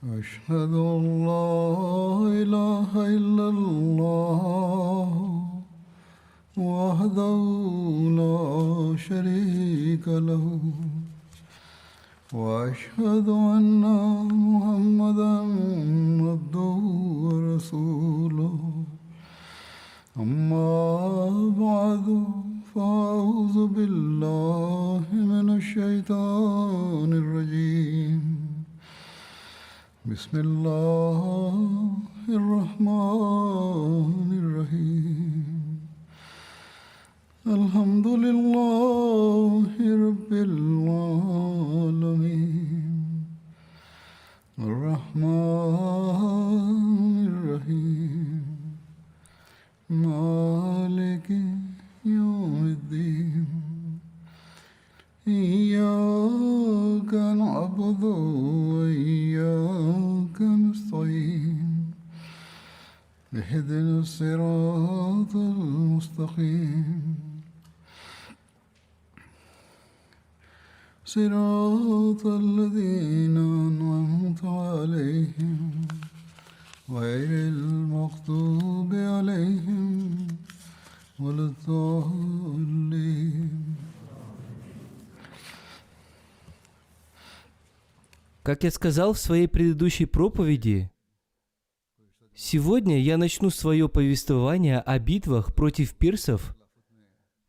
أشهد أن لا إله إلا الله وحده لا شريك له وأشهد أن محمدا عبده ورسوله أما بعد فأعوذ بالله من الشيطان الرجيم بسم الله الرحمن الرحيم الحمد لله رب العالمين الرحمن الرحيم مالك يوم الدين إياك نعبد وإياك نستعين اهدنا الصراط المستقيم صراط الذين أنعمت عليهم غير المغضوب عليهم ولا الضالين. Как я сказал в своей предыдущей проповеди, сегодня я начну свое повествование о битвах против персов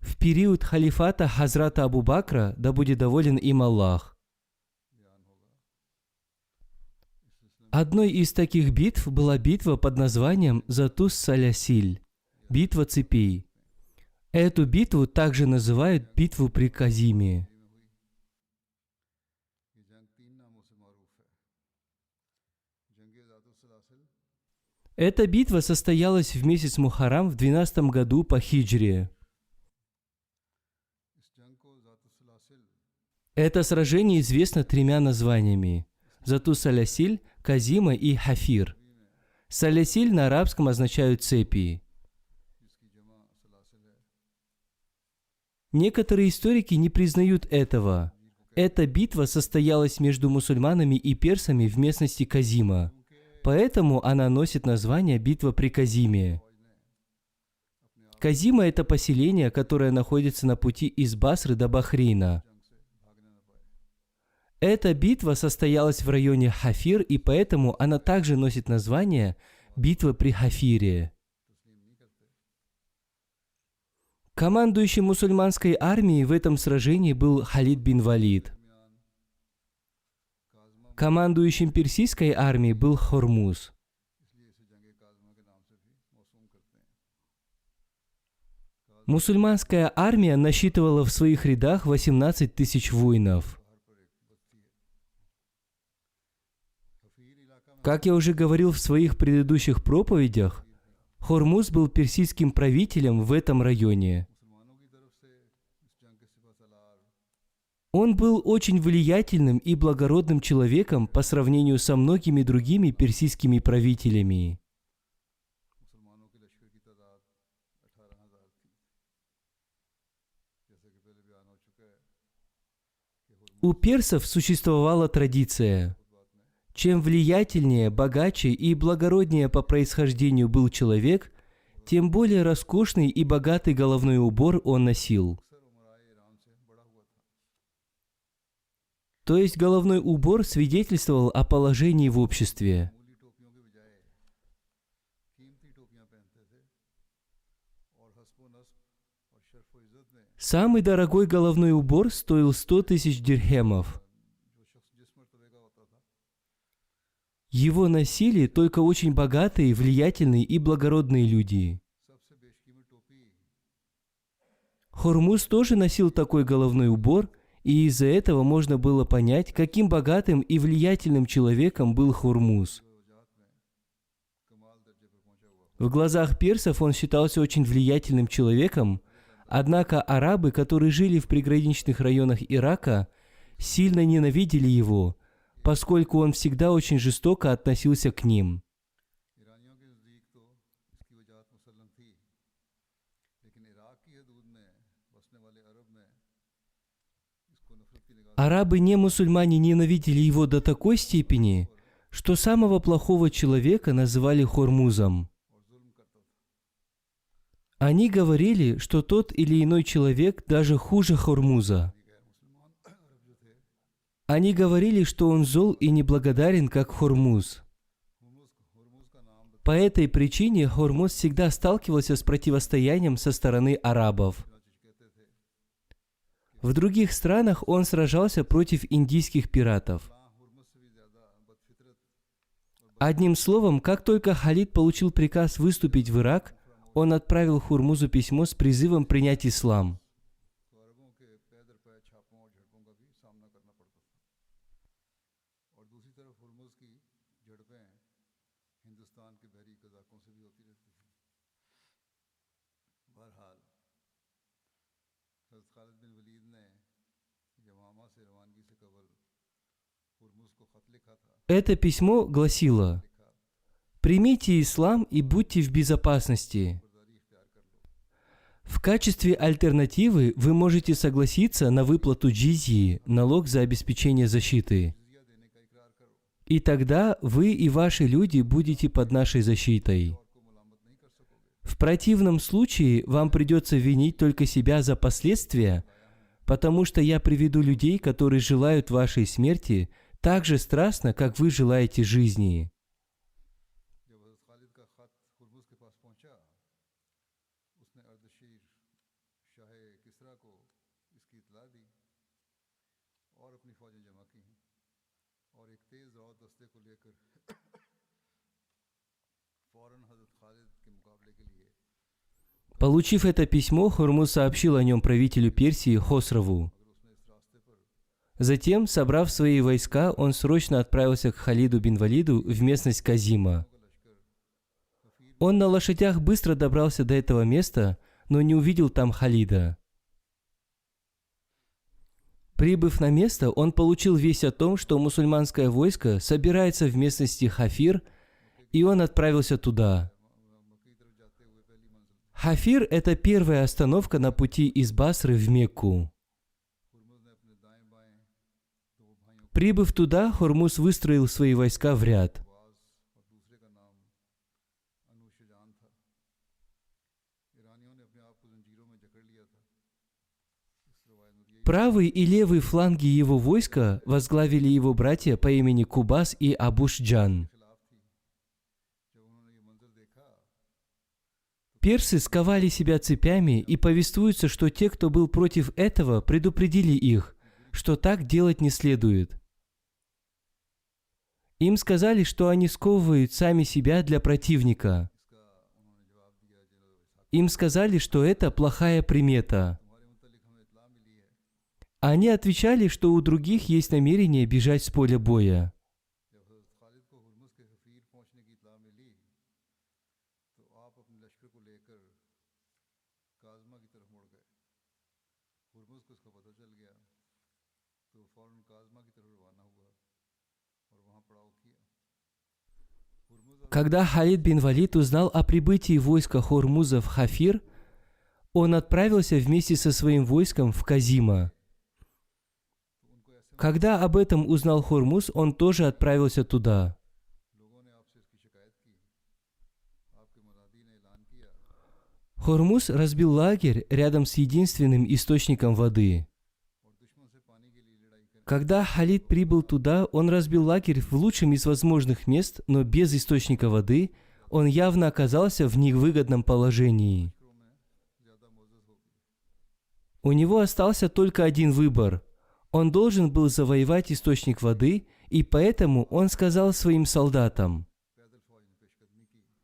в период халифата Хазрата Абу Бакра, да будет доволен им Аллах. Одной из таких битв была битва под названием Затус-Салясиль, битва цепей. Эту битву также называют битву при Казиме. Эта битва состоялась в месяц Мухаррам в 12 году по хиджре. Это сражение известно тремя названиями – Затус-Салясиль, Казима и Хафир. Салясиль на арабском означают цепи. Некоторые историки не признают этого. Эта битва состоялась между мусульманами и персами в местности Казима. Поэтому она носит название «Битва при Казиме». Казима – это поселение, которое находится на пути из Басры до Бахрейна. Эта битва состоялась в районе Хафир, и поэтому она также носит название «Битва при Хафире». Командующим мусульманской армией в этом сражении был Халид бин Валид. Командующим персидской армией был Хормуз. Мусульманская армия насчитывала в своих рядах 18 тысяч воинов. Как я уже говорил в своих предыдущих проповедях, Хормуз был персидским правителем в этом районе. Он был очень влиятельным и благородным человеком по сравнению со многими другими персидскими правителями. У персов существовала традиция. Чем влиятельнее, богаче и благороднее по происхождению был человек, тем более роскошный и богатый головной убор он носил. То есть головной убор свидетельствовал о положении в обществе. Самый дорогой головной убор стоил 100 тысяч дирхемов. Его носили только очень богатые, влиятельные и благородные люди. Хормуз тоже носил такой головной убор, и из-за этого можно было понять, каким богатым и влиятельным человеком был Хормуз. В глазах персов он считался очень влиятельным человеком, однако арабы, которые жили в приграничных районах Ирака, сильно ненавидели его, поскольку он всегда очень жестоко относился к ним. Арабы-не-мусульмане ненавидели его до такой степени, что самого плохого человека называли Хормузом. Они говорили, что тот или иной человек даже хуже Хормуза. Они говорили, что он зол и неблагодарен, как Хормуз. По этой причине Хормуз всегда сталкивался с противостоянием со стороны арабов. В других странах он сражался против индийских пиратов. Одним словом, как только Халид получил приказ выступить в Ирак, он отправил Хурмузу письмо с призывом принять ислам. Это письмо гласило: «Примите ислам и будьте в безопасности. В качестве альтернативы вы можете согласиться на выплату джизьи, налог за обеспечение защиты. И тогда вы и ваши люди будете под нашей защитой. В противном случае вам придется винить только себя за последствия, потому что я приведу людей, которые желают вашей смерти, так же страстно, как вы желаете жизни». Получив это письмо, Хурмуз сообщил о нем правителю Персии Хосрову. Затем, собрав свои войска, он срочно отправился к Халиду бин Валиду в местность Казима. Он на лошадях быстро добрался до этого места, но не увидел там Халида. Прибыв на место, он получил весть о том, что мусульманское войско собирается в местности Хафир, и он отправился туда. Хафир – это первая остановка на пути из Басры в Мекку. Прибыв туда, Хурмуз выстроил свои войска в ряд. Правый и левый фланги его войска возглавили его братья по имени Кубас и Абуш-Джан. Персы сковали себя цепями, и повествуется, что те, кто был против этого, предупредили их, что так делать не следует. Им сказали, что они сковывают сами себя для противника. Им сказали, что это плохая примета. Они отвечали, что у других есть намерение бежать с поля боя. Когда Халид бин Валид узнал о прибытии войска Хурмуза в Хафир, он отправился вместе со своим войском в Казима. Когда об этом узнал Хурмуз, он тоже отправился туда. Хурмуз разбил лагерь рядом с единственным источником воды. Когда Халид прибыл туда, он разбил лагерь в лучшем из возможных мест, но без источника воды, он явно оказался в невыгодном положении. У него остался только один выбор. Он должен был завоевать источник воды, и поэтому он сказал своим солдатам: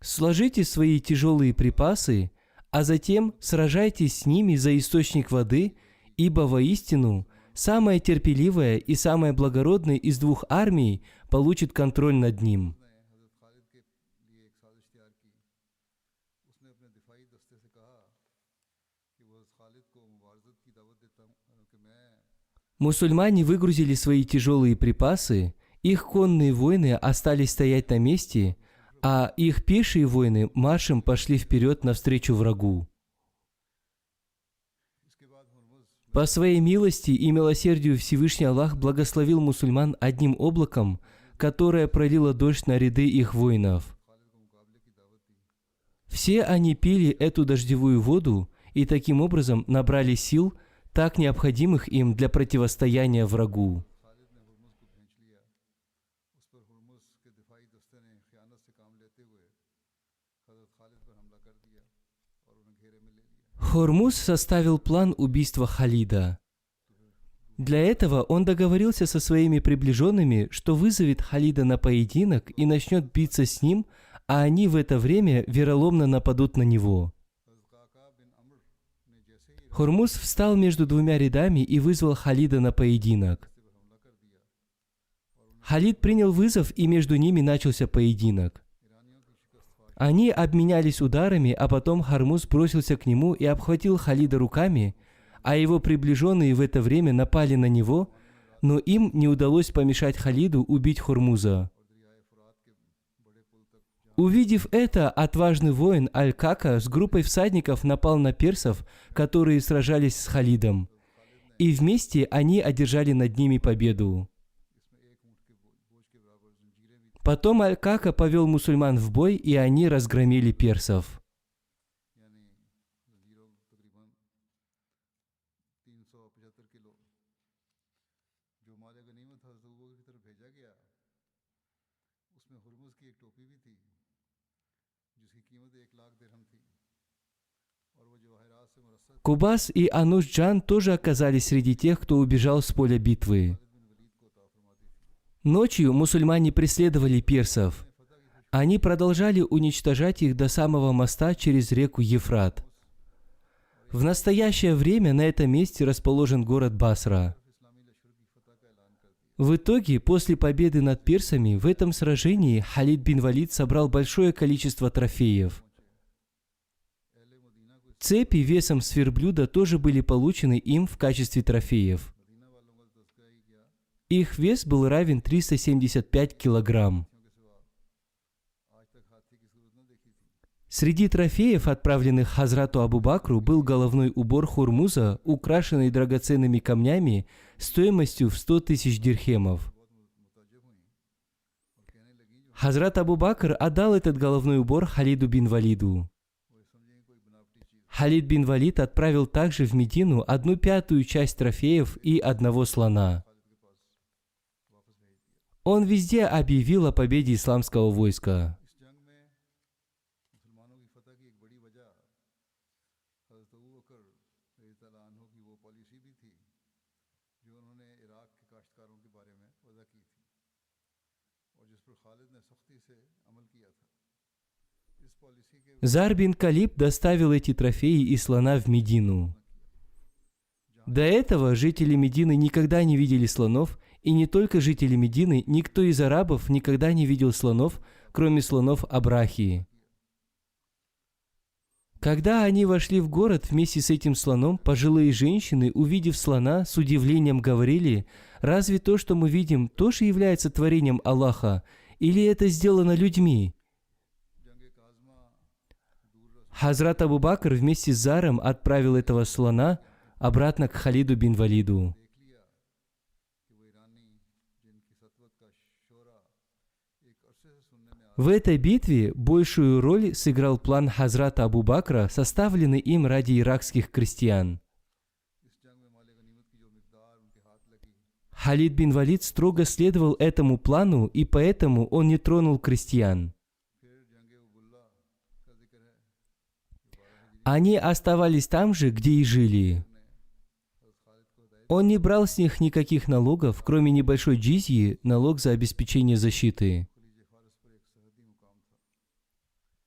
«Сложите свои тяжелые припасы, а затем сражайтесь с ними за источник воды, ибо воистину самая терпеливая и самая благородная из двух армий получит контроль над ним». Мусульмане выгрузили свои тяжелые припасы, их конные воины остались стоять на месте, а их пешие воины маршем пошли вперед навстречу врагу. По своей милости и милосердию Всевышний Аллах благословил мусульман одним облаком, которая пролила дождь на ряды их воинов. Все они пили эту дождевую воду и таким образом набрали сил, так необходимых им для противостояния врагу. Хормуз составил план убийства Халида. Для этого он договорился со своими приближенными, что вызовет Халида на поединок и начнет биться с ним, а они в это время вероломно нападут на него. Хормуз встал между двумя рядами и вызвал Халида на поединок. Халид принял вызов, и между ними начался поединок. Они обменялись ударами, а потом Хормуз бросился к нему и обхватил Халида руками, а его приближенные в это время напали на него, но им не удалось помешать Халиду убить Хормуза. Увидев это, отважный воин Аль-Кака с группой всадников напал на персов, которые сражались с Халидом, и вместе они одержали над ними победу. Потом Аль-Кака повел мусульман в бой, и они разгромили персов. Кубас и Ануш-Джан тоже оказались среди тех, кто убежал с поля битвы. Ночью мусульмане преследовали персов. Они продолжали уничтожать их до самого моста через реку Ефрат. В настоящее время на этом месте расположен город Басра. В итоге, после победы над персами, в этом сражении Халид бин Валид собрал большое количество трофеев. Цепи весом с верблюда тоже были получены им в качестве трофеев. Их вес был равен 375 килограмм. Среди трофеев, отправленных Хазрату Абу Бакру, был головной убор Хурмуза, украшенный драгоценными камнями стоимостью в 100 тысяч дирхемов. Хазрат Абу Бакр отдал этот головной убор Халиду бин Валиду. Халид бин Валид отправил также в Медину 1/5 часть трофеев и одного слона. Он везде объявил о победе исламского войска. Зар бин Калиб доставил эти трофеи и слона в Медину. До этого жители Медины никогда не видели слонов, и не только жители Медины, никто из арабов никогда не видел слонов, кроме слонов Абрахии. Когда они вошли в город вместе с этим слоном, пожилые женщины, увидев слона, с удивлением говорили: «Разве то, что мы видим, тоже является творением Аллаха, или это сделано людьми?» Хазрат Абу Бакр вместе с Заром отправил этого слона обратно к Халиду бин Валиду. В этой битве большую роль сыграл план Хазрата Абу Бакра, составленный им ради иракских крестьян. Халид бин Валид строго следовал этому плану, и поэтому он не тронул крестьян. Они оставались там же, где и жили. Он не брал с них никаких налогов, кроме небольшой джизьи, налог за обеспечение защиты.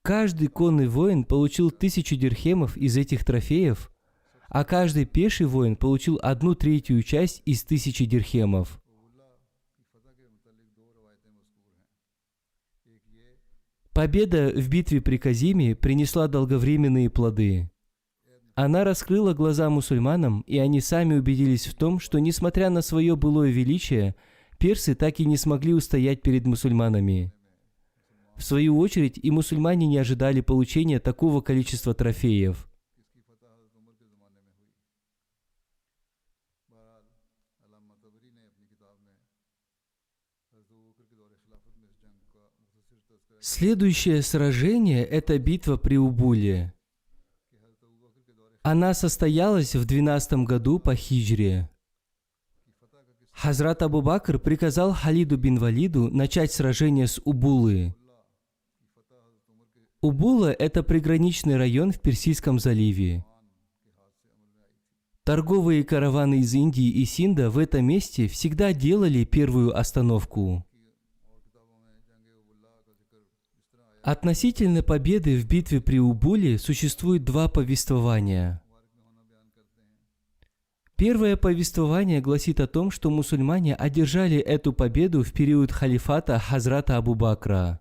Каждый конный воин получил 1000 дирхемов из этих трофеев, а каждый пеший воин получил 1/3 часть из 1000 дирхемов. Победа в битве при Казиме принесла долговременные плоды. Она раскрыла глаза мусульманам, и они сами убедились в том, что, несмотря на свое былое величие, персы так и не смогли устоять перед мусульманами. В свою очередь, и мусульмане не ожидали получения такого количества трофеев. Следующее сражение – это битва при Убуле. Она состоялась в 12 году по хиджре. Хазрат Абу Бакр приказал Халиду бин Валиду начать сражение с Убулы. Убула – это приграничный район в Персидском заливе. Торговые караваны из Индии и Синда в этом месте всегда делали первую остановку. Относительно победы в битве при Убуле существует два повествования. Первое повествование гласит о том, что мусульмане одержали эту победу в период халифата Хазрата Абу Бакра.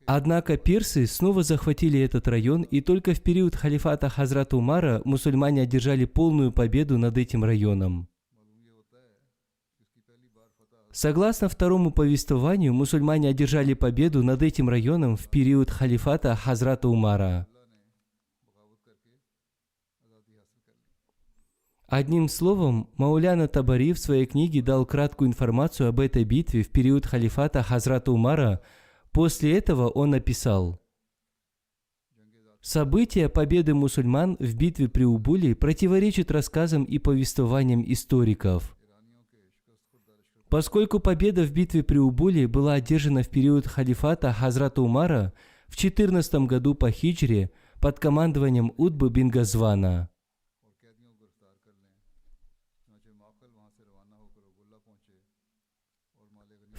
Однако персы снова захватили этот район, и только в период халифата Хазрата Умара мусульмане одержали полную победу над этим районом. Согласно второму повествованию, мусульмане одержали победу над этим районом в период халифата Хазрата Умара. Одним словом, Мауляна Табари в своей книге дал краткую информацию об этой битве в период халифата Хазрата Умара. После этого он написал: «События победы мусульман в битве при Убуле противоречат рассказам и повествованиям историков. Поскольку победа в битве при Убуле была одержана в период халифата Хазрата Умара в 14 году по хиджре под командованием Утбы бин Газвана.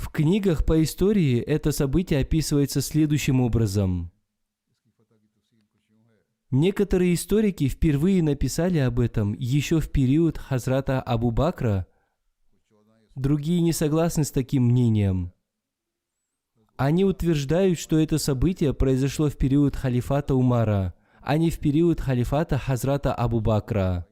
В книгах по истории это событие описывается следующим образом. Некоторые историки впервые написали об этом еще в период Хазрата Абу Бакра, другие не согласны с таким мнением. Они утверждают, что это событие произошло в период халифата Умара, а не в период халифата Хазрата Абу Бакра.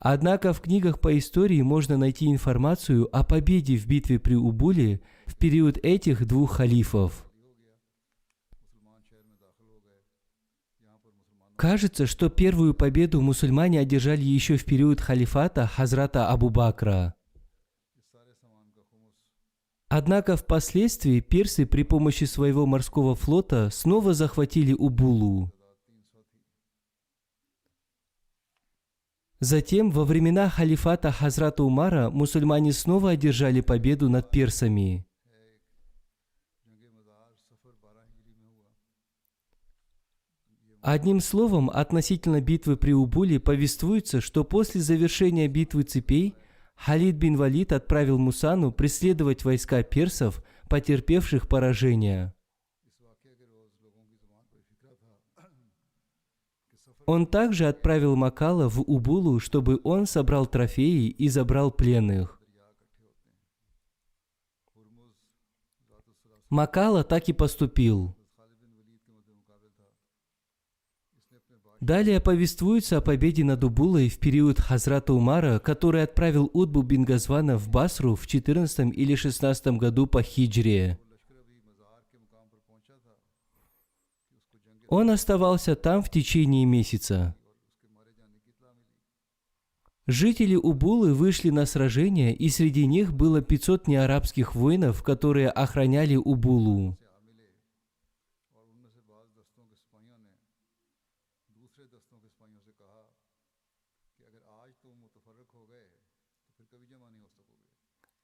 Однако в книгах по истории можно найти информацию о победе в битве при Убуле в период этих двух халифов. Кажется, что первую победу мусульмане одержали еще в период халифата Хазрата Абу Бакра. Однако впоследствии персы при помощи своего морского флота снова захватили Убулу. Затем, во времена халифата Хазрата Умара, мусульмане снова одержали победу над персами. Одним словом, относительно битвы при Убуле повествуется, что после завершения битвы цепей Халид бин Валид отправил Мусану преследовать войска персов, потерпевших поражение. Он также отправил Макала в Убулу, чтобы он собрал трофеи и забрал пленных. Макала так и поступил. Далее повествуется о победе над Убулой в период Хазрата Умара, который отправил Утбу бин Газвана в Басру в 14 или 16 году по хиджре. Он оставался там в течение месяца. Жители Убулы вышли на сражение, и среди них было 500 неарабских воинов, которые охраняли Убулу.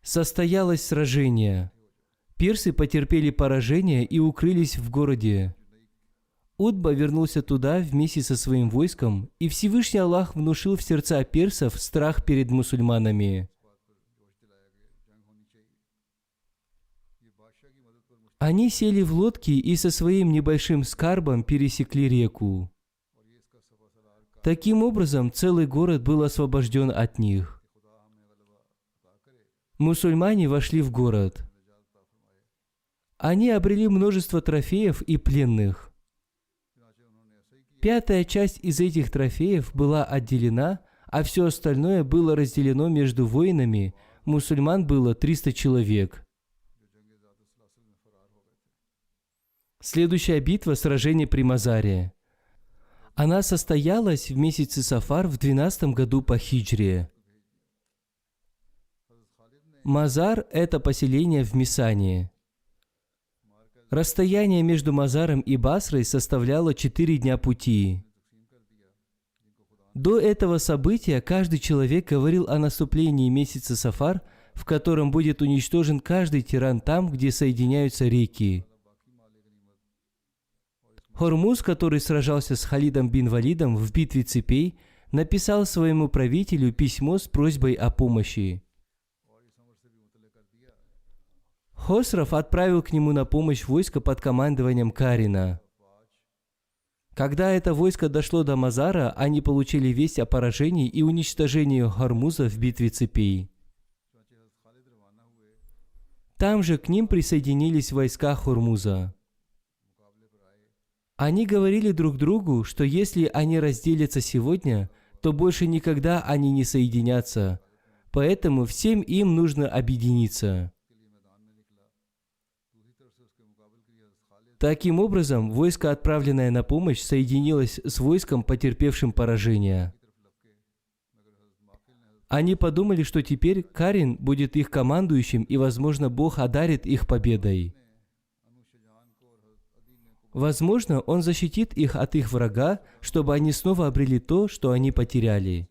Состоялось сражение. Персы потерпели поражение и укрылись в городе. Утба вернулся туда вместе со своим войском, и Всевышний Аллах внушил в сердца персов страх перед мусульманами. Они сели в лодки и со своим небольшим скарбом пересекли реку. Таким образом, целый город был освобожден от них. Мусульмане вошли в город. Они обрели множество трофеев и пленных. 5-я часть из этих трофеев была отделена, а все остальное было разделено между воинами, мусульман было 300 человек. Следующая битва – сражение при Мазаре. Она состоялась в месяце Сафар в 12 году по хиджре. Мазар – это поселение в Мисане. Расстояние между Мазаром и Басрой составляло 4 дня пути. До этого события каждый человек говорил о наступлении месяца Сафар, в котором будет уничтожен каждый тиран там, где соединяются реки. Хормуз, который сражался с Халидом бин Валидом в битве цепей, написал своему правителю письмо с просьбой о помощи. Хосров отправил к нему на помощь войско под командованием Карина. Когда это войско дошло до Мазара, они получили весть о поражении и уничтожении Хормуза в битве цепей. Там же к ним присоединились войска Хормуза. Они говорили друг другу, что если они разделятся сегодня, то больше никогда они не соединятся, поэтому всем им нужно объединиться. Таким образом, войско, отправленное на помощь, соединилось с войском, потерпевшим поражение. Они подумали, что теперь Карин будет их командующим, и, возможно, Бог одарит их победой. Возможно, Он защитит их от их врага, чтобы они снова обрели то, что они потеряли.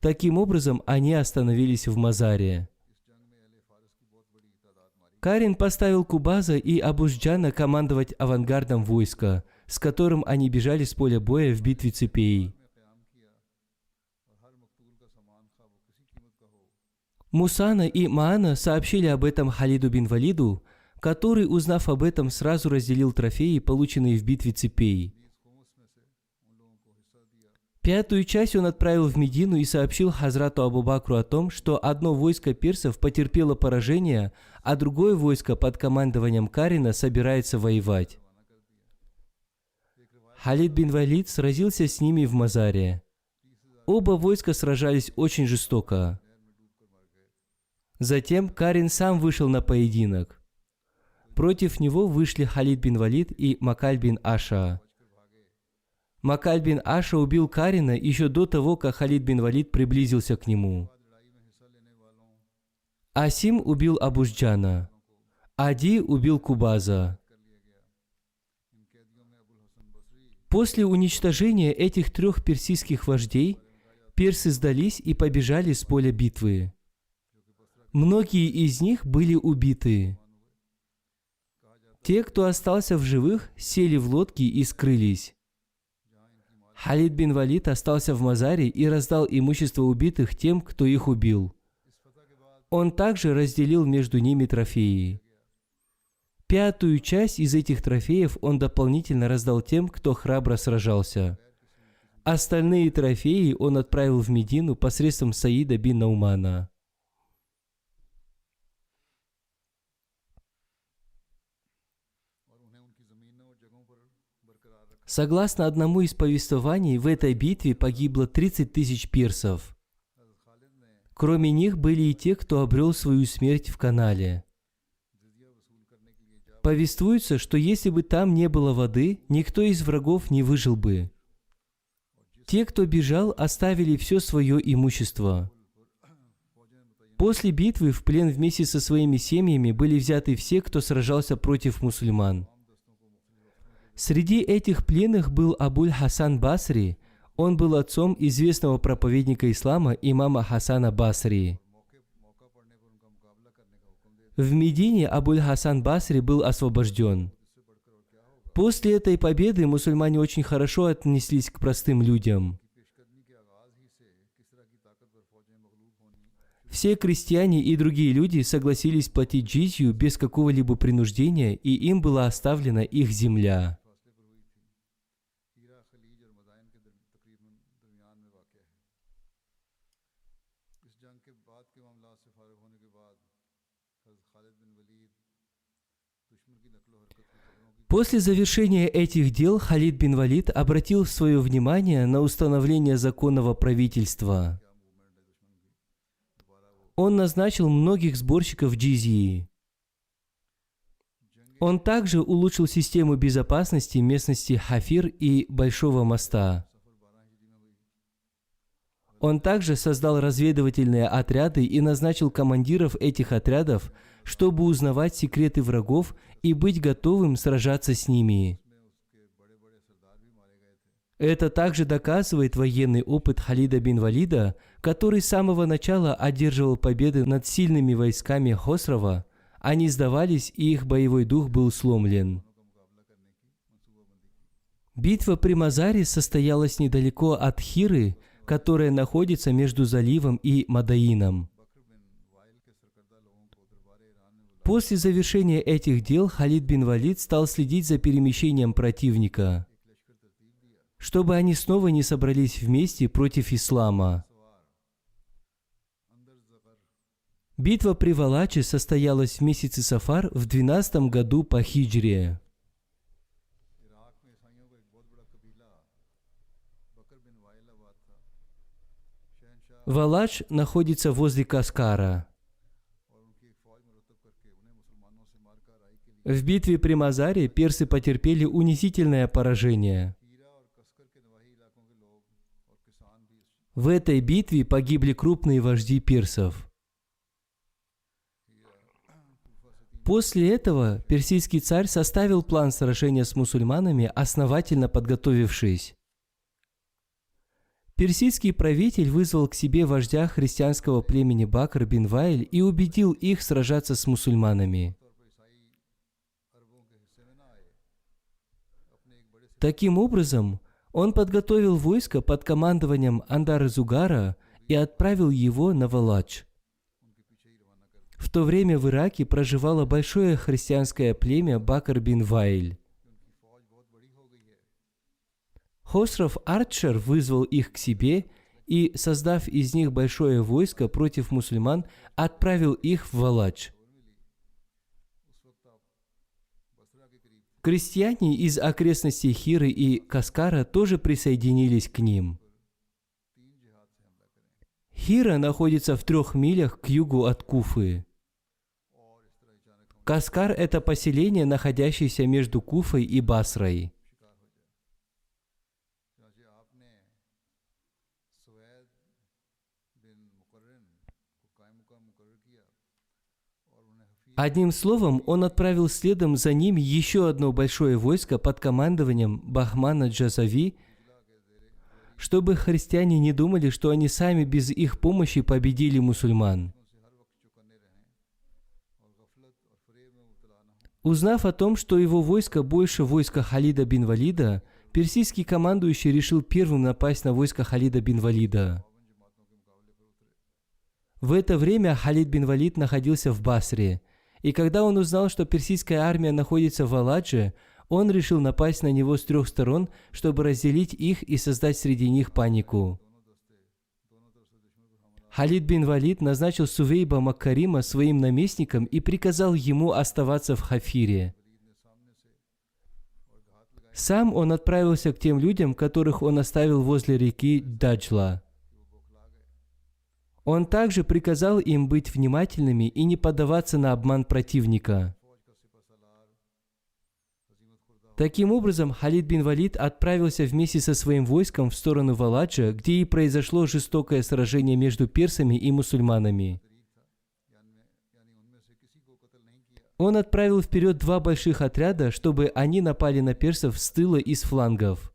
Таким образом, они остановились в Мазаре. Карин поставил Кубаза и Абушджана командовать авангардом войска, с которым они бежали с поля боя в битве цепей. Мусана и Маана сообщили об этом Халиду бин Валиду, который, узнав об этом, сразу разделил трофеи, полученные в битве цепей. 5-ю часть он отправил в Медину и сообщил Хазрату Абу Бакру о том, что одно войско персов потерпело поражение, а другое войско под командованием Карина собирается воевать. Халид бин Валид сразился с ними в Мазаре. Оба войска сражались очень жестоко. Затем Карин сам вышел на поединок. Против него вышли Халид бин Валид и Макаль бин Аша. Макаль бин Аша убил Карина еще до того, как Халид бин Валид приблизился к нему. Асим убил Абушджана. Ади убил Кубаза. После уничтожения этих 3 персидских вождей, персы сдались и побежали с поля битвы. Многие из них были убиты. Те, кто остался в живых, сели в лодки и скрылись. Халид бин Валид остался в Мазаре и раздал имущество убитых тем, кто их убил. Он также разделил между ними трофеи. 5-ю часть из этих трофеев он дополнительно раздал тем, кто храбро сражался. Остальные трофеи он отправил в Медину посредством Саида бин Наумана. Согласно одному из повествований, в этой битве погибло 30 тысяч персов. Кроме них были и те, кто обрел свою смерть в канале. Повествуется, что если бы там не было воды, никто из врагов не выжил бы. Те, кто бежал, оставили все свое имущество. После битвы в плен вместе со своими семьями были взяты все, кто сражался против мусульман. Среди этих пленных был Абуль Хасан Басри. Он был отцом известного проповедника ислама имама Хасана Басри. В Медине Абуль Хасан Басри был освобожден. После этой победы мусульмане очень хорошо отнеслись к простым людям. Все крестьяне и другие люди согласились платить джизью без какого-либо принуждения, и им была оставлена их земля. После завершения этих дел Халид бин Валид обратил свое внимание на установление законного правительства. он назначил многих сборщиков джизьи. Он также улучшил систему безопасности местности Хафир и Большого моста. Он также создал разведывательные отряды и назначил командиров этих отрядов, чтобы узнавать секреты врагов и быть готовым сражаться с ними. Это также доказывает военный опыт Халида бин Валида, который с самого начала одерживал победы над сильными войсками Хосрова. Они сдавались, и их боевой дух был сломлен. Битва при Мазаре состоялась недалеко от Хиры, которая находится между заливом и Мадаином. После завершения этих дел Халид бин Валид стал следить за перемещением противника, чтобы они снова не собрались вместе против ислама. Битва при Валаче состоялась в месяце Сафар в 12 году по хиджре. Валач находится возле Каскара. В битве при Мазаре персы потерпели унизительное поражение. В этой битве погибли крупные вожди персов. После этого персидский царь составил план сражения с мусульманами, основательно подготовившись. Персидский правитель вызвал к себе вождя христианского племени Бакр бин Вайль и убедил их сражаться с мусульманами. Таким образом, он подготовил войско под командованием Андар-Зугара и отправил его на Валач. В то время в Ираке проживало большое христианское племя Бакр бин Вайль. Хосров Ардшир вызвал их к себе и, создав из них большое войско против мусульман, отправил их в Валач. Крестьяне из окрестностей Хиры и Каскара тоже присоединились к ним. Хира находится в 3 милях к югу от Куфы. Каскар – это поселение, находящееся между Куфой и Басрой. Одним словом, он отправил следом за ними еще одно большое войско под командованием Бахмана Джазави, чтобы христиане не думали, что они сами без их помощи победили мусульман. Узнав о том, что его войско больше войска Халида бин Валида, персидский командующий решил первым напасть на войско Халида бин Валида. В это время Халид бин Валид находился в Басре, и когда он узнал, что персидская армия находится в Валадже, он решил напасть на него с 3 сторон, чтобы разделить их и создать среди них панику. Халид бин Валид назначил Сувейба Маккарима своим наместником и приказал ему оставаться в Хафире. Сам он отправился к тем людям, которых он оставил возле реки Даджла. Он также приказал им быть внимательными и не поддаваться на обман противника. Таким образом, Халид бин Валид отправился вместе со своим войском в сторону Валаджа, где и произошло жестокое сражение между персами и мусульманами. Он отправил вперед 2 больших отряда, чтобы они напали на персов с тыла и с флангов.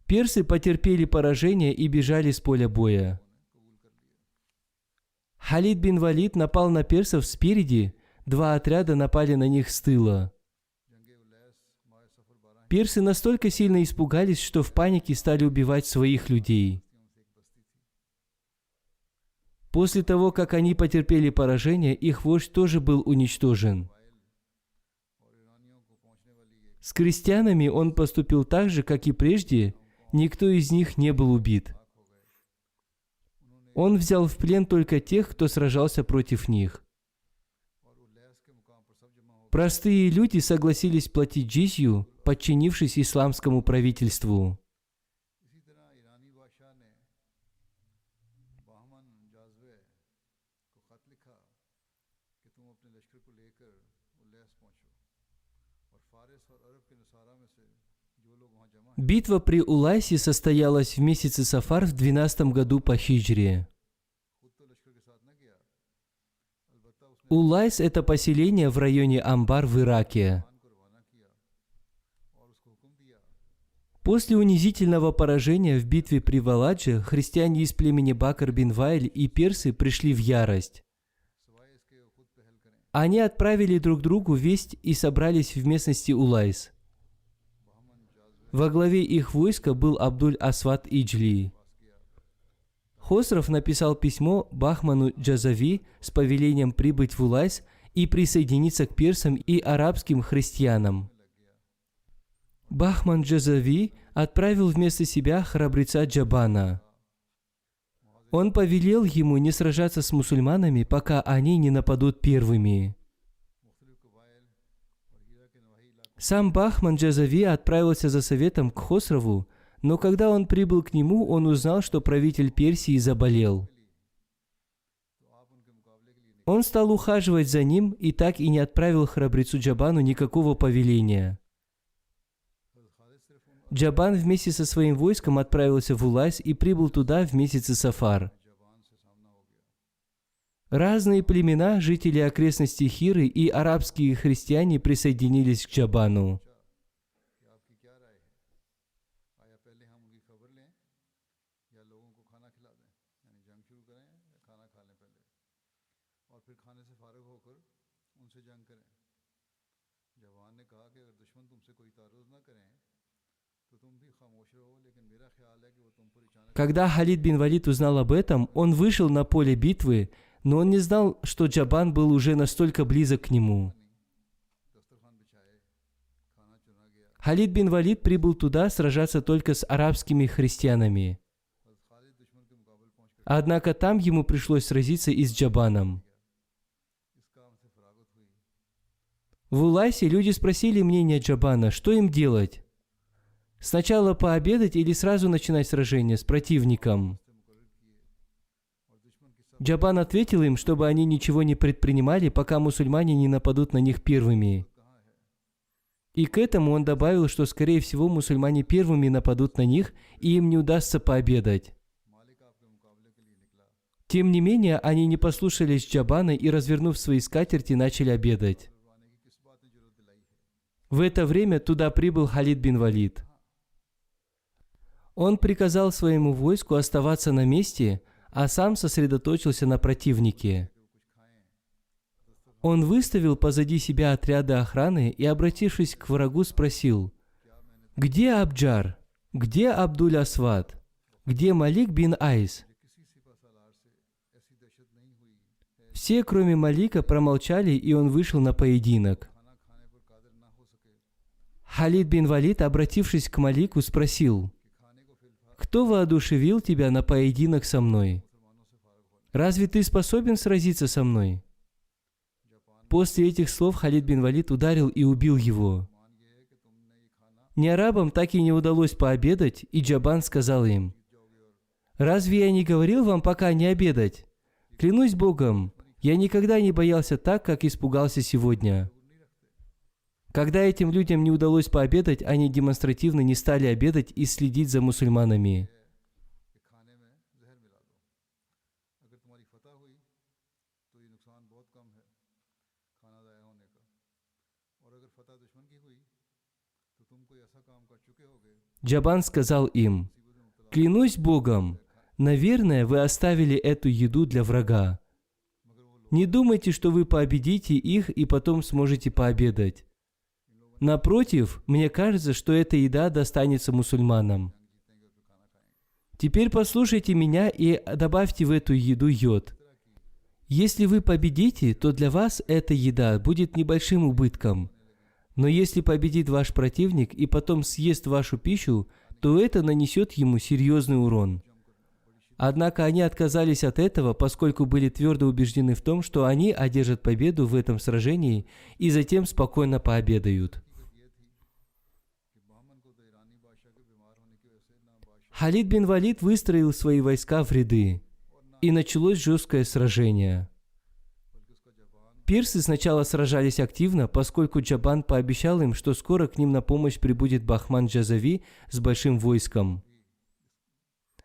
Персы потерпели поражение и бежали с поля боя. Халид бин Валид напал на персов спереди, 2 отряда напали на них с тыла. Персы настолько сильно испугались, что в панике стали убивать своих людей. После того, как они потерпели поражение, их вождь тоже был уничтожен. С крестьянами он поступил так же, как и прежде, никто из них не был убит. Он взял в плен только тех, кто сражался против них. Простые люди согласились платить джизью, подчинившись исламскому правительству. Битва при Улайсе состоялась в месяце Сафар в 12 году по хиджре. Улайс – это поселение в районе Амбар в Ираке. После унизительного поражения в битве при Валадже христиане из племени Бакр бин Вайль и персы пришли в ярость. Они отправили друг другу весть и собрались в местности Улайс. Во главе их войска был Абдуль-Асвад Иджли. Хосров написал письмо Бахману Джазави с повелением прибыть в Улайс и присоединиться к персам и арабским христианам. Бахман Джазави отправил вместо себя храбреца Джабана. Он повелел ему не сражаться с мусульманами, пока они не нападут первыми. Сам Бахман Джазави отправился за советом к Хосрову, но когда он прибыл к нему, он узнал, что правитель Персии заболел. Он стал ухаживать за ним и так и не отправил храбрецу Джабану никакого повеления. Джабан вместе со своим войском отправился в Улайс и прибыл туда в месяце Сафар. Разные племена, жители окрестностей Хиры и арабские христиане присоединились к Джабану. Когда Халид бин Валид узнал об этом, он вышел на поле битвы, но он не знал, что Джабан был уже настолько близок к нему. Халид бин Валид прибыл туда сражаться только с арабскими христианами. Однако там ему пришлось сразиться и с Джабаном. В Улайсе люди спросили мнение Джабана, что им делать. Сначала пообедать или сразу начинать сражение с противником? Джабан ответил им, чтобы они ничего не предпринимали, пока мусульмане не нападут на них первыми. И к этому он добавил, что, скорее всего, мусульмане первыми нападут на них, и им не удастся пообедать. Тем не менее, они не послушались Джабана и, развернув свои скатерти, начали обедать. В это время туда прибыл Халид бин Валид. Он приказал своему войску оставаться на месте, а сам сосредоточился на противнике. Он выставил позади себя отряды охраны и, обратившись к врагу, спросил: «Где Абджар? Где Абдуль-Асвад? Где Малик бин Айс?» Все, кроме Малика, промолчали, и он вышел на поединок. Халид бин Валид, обратившись к Малику, спросил: «Кто воодушевил тебя на поединок со мной? Разве ты способен сразиться со мной?» После этих слов Халид бин Валид ударил и убил его. Неарабам так и не удалось пообедать, и Джабан сказал им: «Разве я не говорил вам пока не обедать? Клянусь Богом, я никогда не боялся так, как испугался сегодня». Когда этим людям не удалось пообедать, они демонстративно не стали обедать и следить за мусульманами. Джабан сказал им: «Клянусь Богом, наверное, вы оставили эту еду для врага. Не думайте, что вы победите их и потом сможете пообедать. Напротив, мне кажется, что эта еда достанется мусульманам. Теперь послушайте меня и добавьте в эту еду йод. Если вы победите, то для вас эта еда будет небольшим убытком. Но если победит ваш противник и потом съест вашу пищу, то это нанесет ему серьезный урон». Однако они отказались от этого, поскольку были твердо убеждены в том, что они одержат победу в этом сражении и затем спокойно пообедают. Халид бин Валид выстроил свои войска в ряды, и началось жесткое сражение. Пирсы сначала сражались активно, поскольку Джабан пообещал им, что скоро к ним на помощь прибудет Бахман Джазави с большим войском.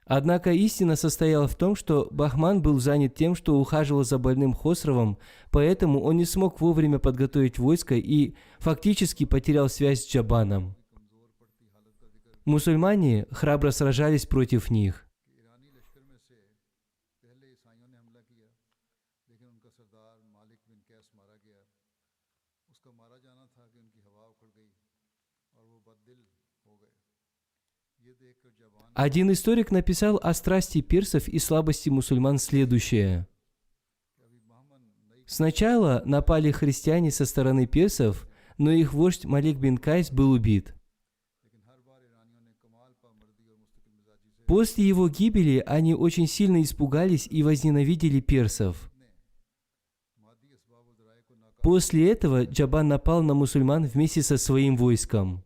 Однако истина состояла в том, что Бахман был занят тем, что ухаживал за больным Хосровом, поэтому он не смог вовремя подготовить войско и фактически потерял связь с Джабаном. Мусульмане храбро сражались против них. Один историк написал о страсти персов и слабости мусульман следующее. Сначала напали христиане со стороны персов, но их вождь Малик бин Кайс был убит. После его гибели они очень сильно испугались и возненавидели персов. После этого Джабан напал на мусульман вместе со своим войском.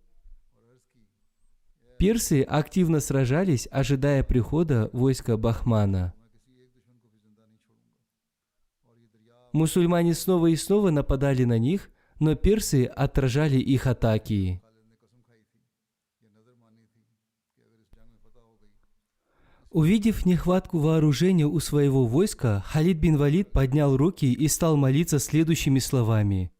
Персы активно сражались, ожидая прихода войска Бахмана. Мусульмане снова и снова нападали на них, но персы отражали их атаки. Увидев нехватку вооружения у своего войска, Халид бин Валид поднял руки и стал молиться следующими словами.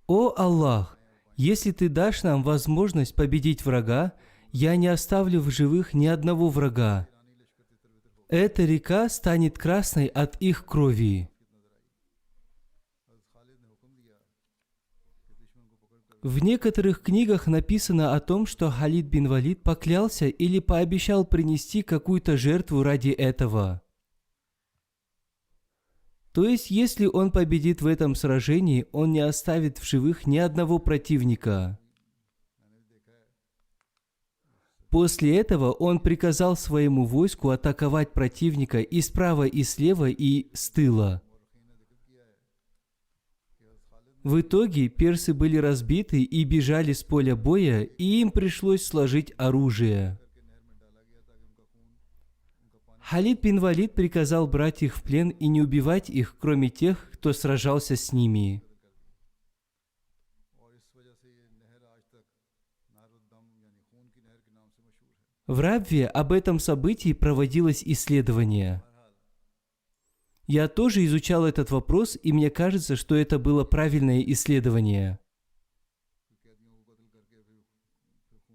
«О Аллах! Если Ты дашь нам возможность победить врага, я не оставлю в живых ни одного врага. Эта река станет красной от их крови». В некоторых книгах написано о том, что Халид бин Валид поклялся или пообещал принести какую-то жертву ради этого. То есть, если он победит в этом сражении, он не оставит в живых ни одного противника. После этого он приказал своему войску атаковать противника и справа, и слева, и с тыла. В итоге персы были разбиты и бежали с поля боя, и им пришлось сложить оружие. Халид бин Валид приказал брать их в плен и не убивать их, кроме тех, кто сражался с ними. В Рабве об этом событии проводилось исследование. Я тоже изучал этот вопрос, и мне кажется, что это было правильное исследование.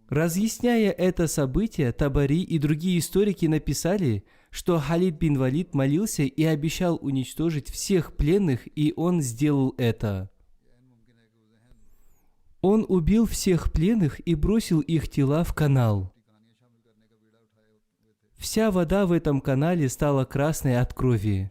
Разъясняя это событие, Табари и другие историки написали, что Халид бин Валид молился и обещал уничтожить всех пленных, и он сделал это. Он убил всех пленных и бросил их тела в канал. Вся вода в этом канале стала красной от крови.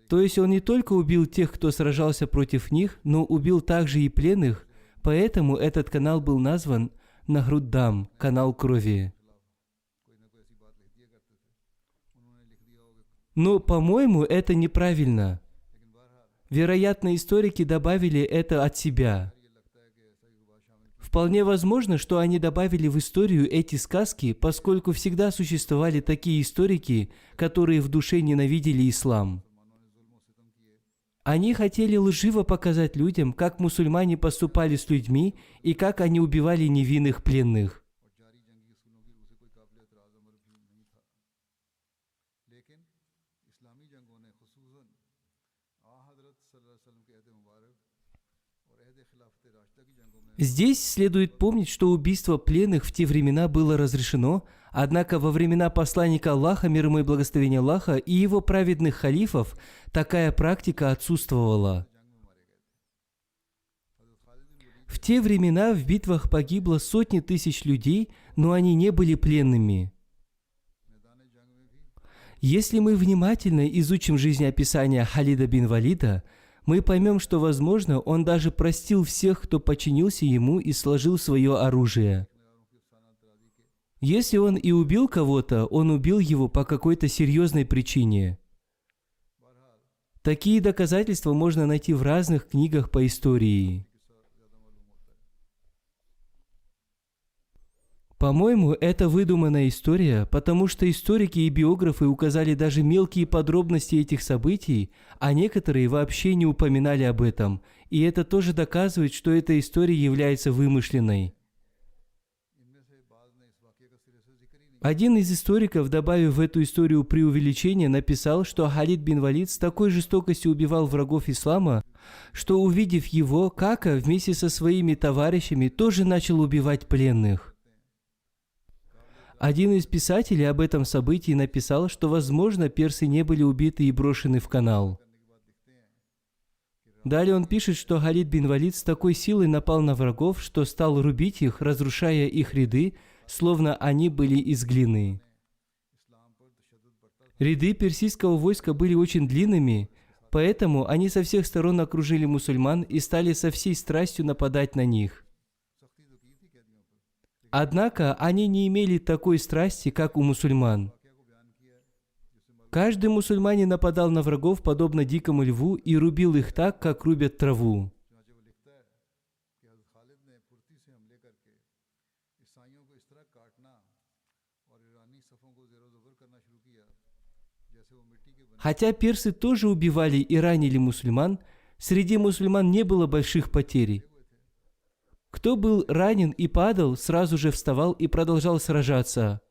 То есть он не только убил тех, кто сражался против них, но убил также и пленных, поэтому этот канал был назван Нахруддам, канал крови. Но, по-моему, это неправильно. Вероятно, историки добавили это от себя. Вполне возможно, что они добавили в историю эти сказки, поскольку всегда существовали такие историки, которые в душе ненавидели ислам. Они хотели лживо показать людям, как мусульмане поступали с людьми и как они убивали невинных пленных. Здесь следует помнить, что убийство пленных в те времена было разрешено, однако во времена посланника Аллаха, мир ему и благословения Аллаха, и его праведных халифов такая практика отсутствовала. В те времена в битвах погибло сотни тысяч людей, но они не были пленными. Если мы внимательно изучим жизнеописание Халида бин Валида, мы поймем, что, возможно, он даже простил всех, кто подчинился ему и сложил свое оружие. Если он и убил кого-то, он убил его по какой-то серьезной причине. Такие доказательства можно найти в разных книгах по истории. По-моему, это выдуманная история, потому что историки и биографы указали даже мелкие подробности этих событий, а некоторые вообще не упоминали об этом, и это тоже доказывает, что эта история является вымышленной. Один из историков, добавив в эту историю преувеличение, написал, что Халид бин Валид с такой жестокостью убивал врагов ислама, что, увидев его, Кака вместе со своими товарищами тоже начал убивать пленных. Один из писателей об этом событии написал, что, возможно, персы не были убиты и брошены в канал. Далее он пишет, что Халид бин Валид с такой силой напал на врагов, что стал рубить их, разрушая их ряды, словно они были из глины. Ряды персидского войска были очень длинными, поэтому они со всех сторон окружили мусульман и стали со всей страстью нападать на них. Однако они не имели такой страсти, как у мусульман. Каждый мусульманин нападал на врагов, подобно дикому льву, и рубил их так, как рубят траву. Хотя персы тоже убивали и ранили мусульман, среди мусульман не было больших потерь. Кто был ранен и падал, сразу же вставал и продолжал сражаться.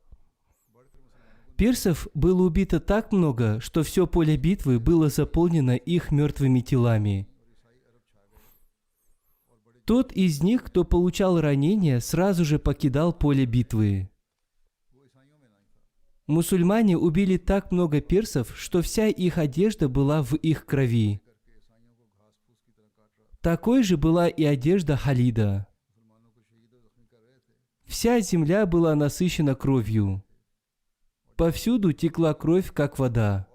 Персов было убито так много, что все поле битвы было заполнено их мертвыми телами. Тот из них, кто получал ранения, сразу же покидал поле битвы. Мусульмане убили так много персов, что вся их одежда была в их крови. Такой же была и одежда Халида. Вся земля была насыщена кровью. Повсюду текла кровь, как вода.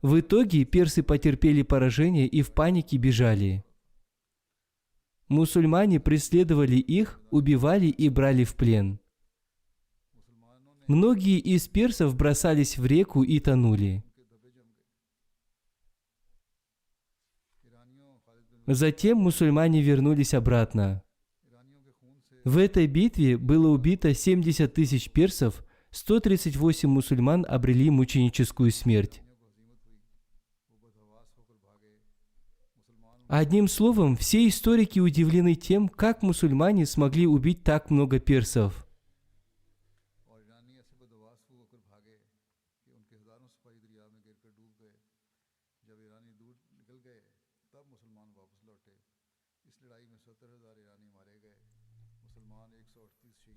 В итоге персы потерпели поражение и в панике бежали. Мусульмане преследовали их, убивали и брали в плен. Многие из персов бросались в реку и тонули. Затем мусульмане вернулись обратно. В этой битве было убито 70 тысяч персов, 138 мусульман обрели мученическую смерть. Одним словом, все историки удивлены тем, как мусульмане смогли убить так много персов.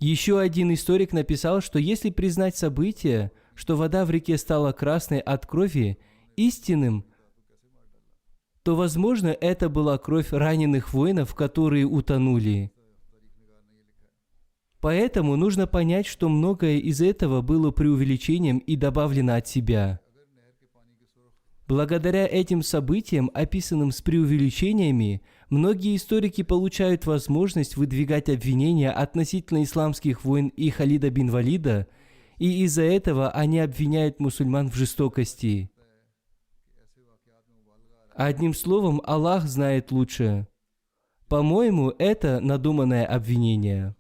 Еще один историк написал, что если признать событие, что вода в реке стала красной от крови, истинным, то, возможно, это была кровь раненых воинов, которые утонули. Поэтому нужно понять, что многое из этого было преувеличением и добавлено от себя. Благодаря этим событиям, описанным с преувеличениями, многие историки получают возможность выдвигать обвинения относительно исламских войн и Халида бин Валида, и из-за этого они обвиняют мусульман в жестокости. Одним словом, Аллах знает лучше. По-моему, это надуманное обвинение.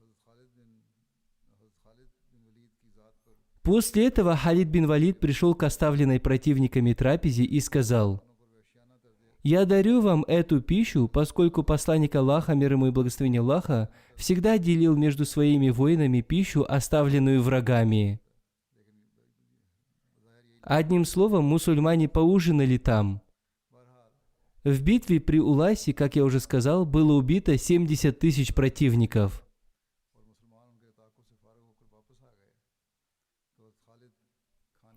После этого Халид бин Валид пришел к оставленной противниками трапезе и сказал: «Я дарю вам эту пищу, поскольку посланник Аллаха, мир ему и благословение Аллаха, всегда делил между своими воинами пищу, оставленную врагами». Одним словом, мусульмане поужинали там. В битве при Улайсе, как я уже сказал, было убито 70 тысяч противников.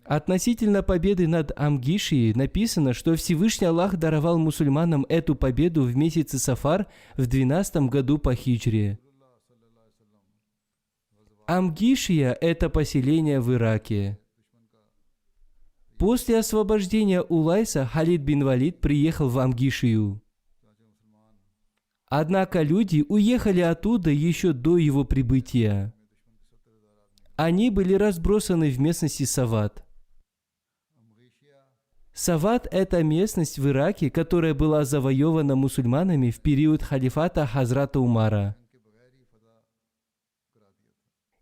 Относительно победы над Амгишией написано, что Всевышний Аллах даровал мусульманам эту победу в месяце Сафар в 12 году по хиджре. Амгишия – это поселение в Ираке. После освобождения Улайса Халид бин Валид приехал в Амгишию. Однако люди уехали оттуда еще до его прибытия. Они были разбросаны в местности Сават. Сават – это местность в Ираке, которая была завоевана мусульманами в период халифата Хазрата Умара.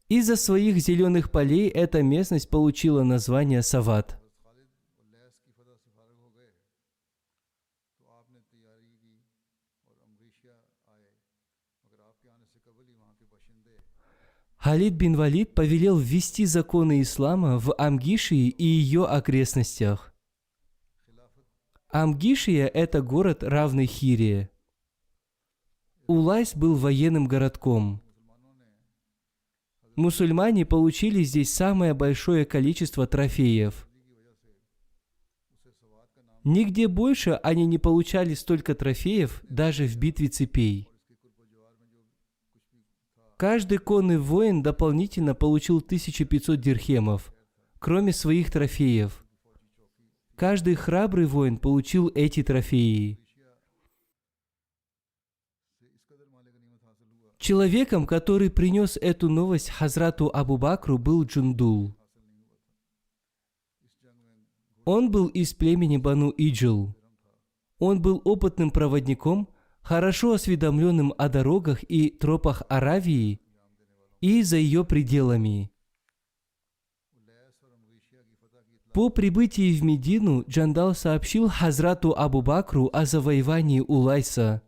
Из-за своих зеленых полей эта местность получила название Сават. Халид бин Валид повелел ввести законы ислама в Амгишии и ее окрестностях. Амгишия – это город, равный Хирии. Улайс был военным городком. Мусульмане получили здесь самое большое количество трофеев. Нигде больше они не получали столько трофеев, даже в битве цепей. Каждый конный воин дополнительно получил 1500 дирхемов, кроме своих трофеев. Каждый храбрый воин получил эти трофеи. Человеком, который принес эту новость Хазрату Абу Бакру, был Джундул. Он был из племени Бану Иджил. Он был опытным проводником, хорошо осведомленным о дорогах и тропах Аравии и за ее пределами. По прибытии в Медину Джандал сообщил Хазрату Абу Бакру о завоевании Улайса,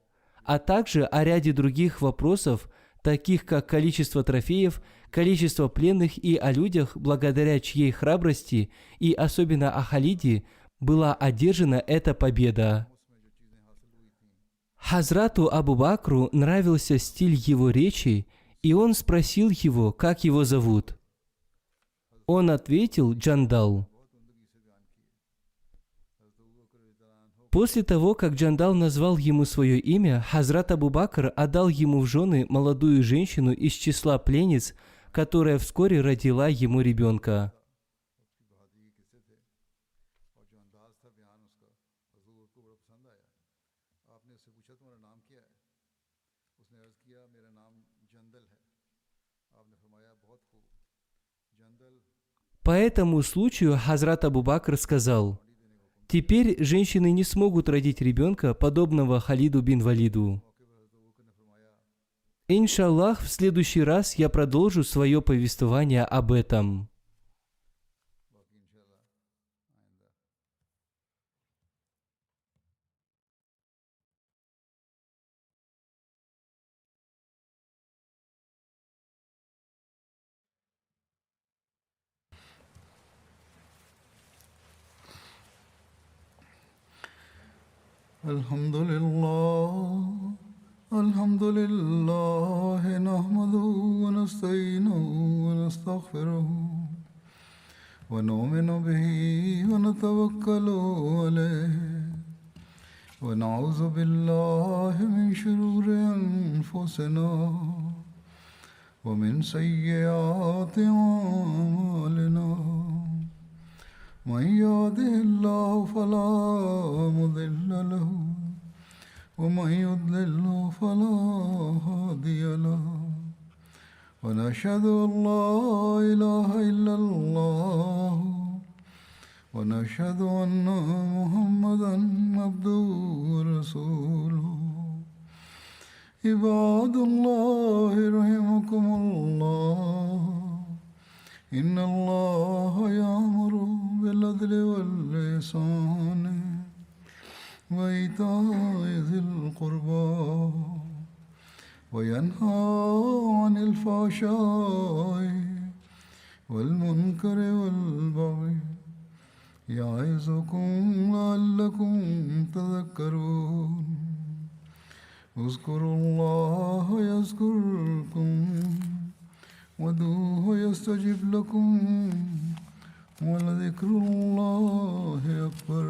а также о ряде других вопросов, таких как количество трофеев, количество пленных и о людях, благодаря чьей храбрости и особенно о Халиде была одержана эта победа. Хазрату Абу Бакру нравился стиль его речи, и он спросил его, как его зовут. Он ответил Джандал. После того, как Джандал назвал ему свое имя, Хазрат Абу Бакр отдал ему в жены молодую женщину из числа пленниц, которая вскоре родила ему ребенка. По этому случаю Хазрат Абу Бакр сказал: «Теперь женщины не смогут родить ребенка, подобного Халиду бин Валиду». Иншаллах, в следующий раз я продолжу свое повествование об этом. الحمد لله نحمده ونستعينه ونستغفره ونؤمن به ونتوكل عليه ونعوذ بالله من شرور أنفسنا ومن سيئات أعمالنا من يهده الله فلا مضل له ومن يضلل فلا هادي له ونشهد أن لا إله إلا الله ونشهد أن محمدا عبده ورسوله عباد الله رحمكم الله إن الله يأمر بالعدل والإحسان وإيتاء ذي القربى وينهى عن الفحشاء والمنكر والبغي يعظكم لعلكم تذكرون اذكروا الله يذكركم وادعوه يستجب لكم ولذكر الله أكبر